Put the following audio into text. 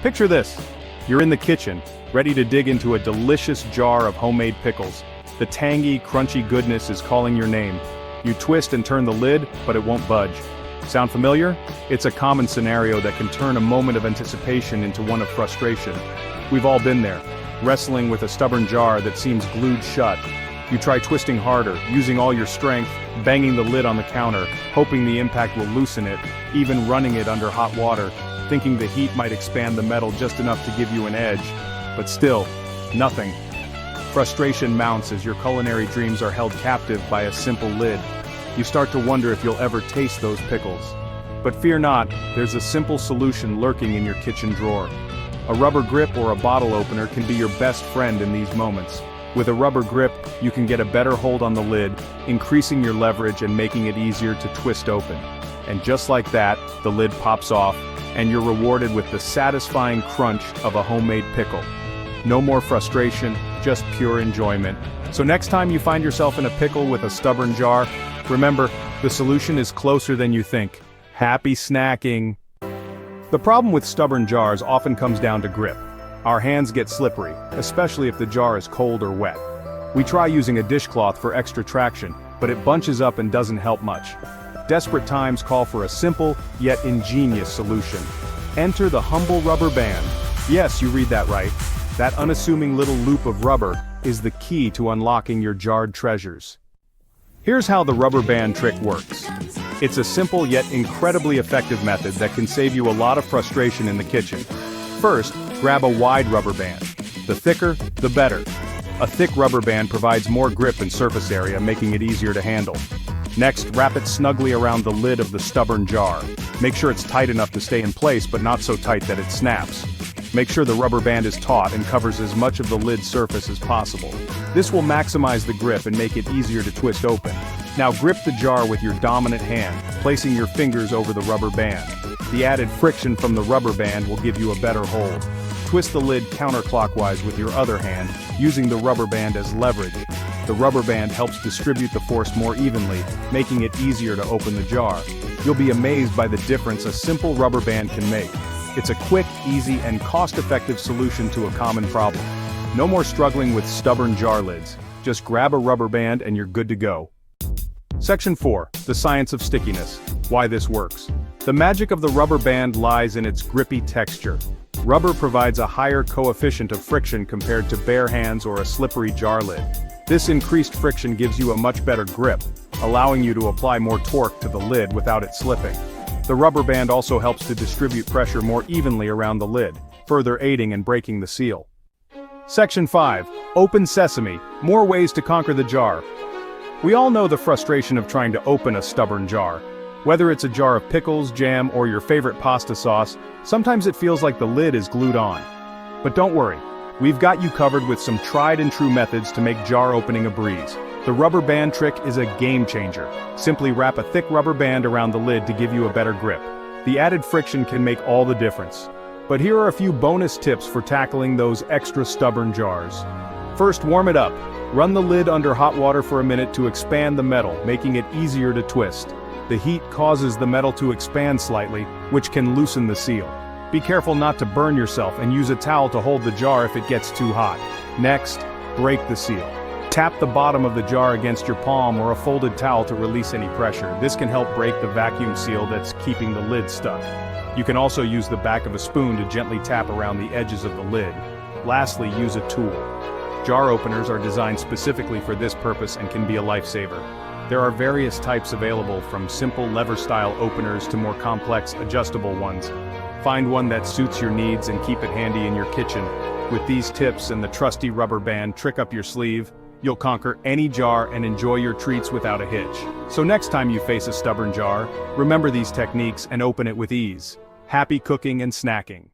Picture this. You're in the kitchen, ready to dig into a delicious jar of homemade pickles. The tangy, crunchy goodness is calling your name. You twist and turn the lid, but it won't budge. Sound familiar? It's a common scenario that can turn a moment of anticipation into one of frustration. We've all been there, wrestling with a stubborn jar that seems glued shut. You try twisting harder, using all your strength, banging the lid on the counter, hoping the impact will loosen it, even running it under hot water, thinking the heat might expand the metal just enough to give you an edge. But still, nothing. Frustration mounts as your culinary dreams are held captive by a simple lid. You start to wonder if you'll ever taste those pickles. But fear not, there's a simple solution lurking in your kitchen drawer. A rubber grip or a bottle opener can be your best friend in these moments. With a rubber grip, you can get a better hold on the lid, increasing your leverage and making it easier to twist open. And just like that, the lid pops off, and you're rewarded with the satisfying crunch of a homemade pickle. No more frustration, just pure enjoyment. So next time you find yourself in a pickle with a stubborn jar, remember, the solution is closer than you think. Happy snacking! The problem with stubborn jars often comes down to grip. Our hands get slippery, especially if the jar is cold or wet. We try using a dishcloth for extra traction, but it bunches up and doesn't help much. Desperate times call for a simple, yet ingenious solution. Enter the humble rubber band. Yes, you read that right. That unassuming little loop of rubber is the key to unlocking your jarred treasures. Here's how the rubber band trick works. It's a simple yet incredibly effective method that can save you a lot of frustration in the kitchen. First, grab a wide rubber band. The thicker, the better. A thick rubber band provides more grip and surface area, making it easier to handle. Next, wrap it snugly around the lid of the stubborn jar. Make sure it's tight enough to stay in place but not so tight that it snaps. Make sure the rubber band is taut and covers as much of the lid surface as possible. This will maximize the grip and make it easier to twist open. Now grip the jar with your dominant hand, placing your fingers over the rubber band. The added friction from the rubber band will give you a better hold. Twist the lid counterclockwise with your other hand, using the rubber band as leverage. The rubber band helps distribute the force more evenly, making it easier to open the jar. You'll be amazed by the difference a simple rubber band can make. It's a quick, easy, and cost-effective solution to a common problem. No more struggling with stubborn jar lids. Just grab a rubber band and you're good to go. Section 4. The Science of Stickiness. Why this works. The magic of the rubber band lies in its grippy texture. Rubber provides a higher coefficient of friction compared to bare hands or a slippery jar lid. This increased friction gives you a much better grip, allowing you to apply more torque to the lid without it slipping. The rubber band also helps to distribute pressure more evenly around the lid, further aiding in breaking the seal. Section 5. Open Sesame. More ways to conquer the jar. We all know the frustration of trying to open a stubborn jar. Whether it's a jar of pickles, jam, or your favorite pasta sauce, sometimes it feels like the lid is glued on. But don't worry, we've got you covered with some tried and true methods to make jar opening a breeze. The rubber band trick is a game changer. Simply wrap a thick rubber band around the lid to give you a better grip. The added friction can make all the difference. But here are a few bonus tips for tackling those extra stubborn jars. First, warm it up. Run the lid under hot water for a minute to expand the metal, making it easier to twist. The heat causes the metal to expand slightly, which can loosen the seal. Be careful not to burn yourself and use a towel to hold the jar if it gets too hot. Next, break the seal. Tap the bottom of the jar against your palm or a folded towel to release any pressure. This can help break the vacuum seal that's keeping the lid stuck. You can also use the back of a spoon to gently tap around the edges of the lid. Lastly, use a tool. Jar openers are designed specifically for this purpose and can be a lifesaver. There are various types available, from simple lever-style openers to more complex, adjustable ones. Find one that suits your needs and keep it handy in your kitchen. With these tips and the trusty rubber band trick up your sleeve, you'll conquer any jar and enjoy your treats without a hitch. So next time you face a stubborn jar, remember these techniques and open it with ease. Happy cooking and snacking.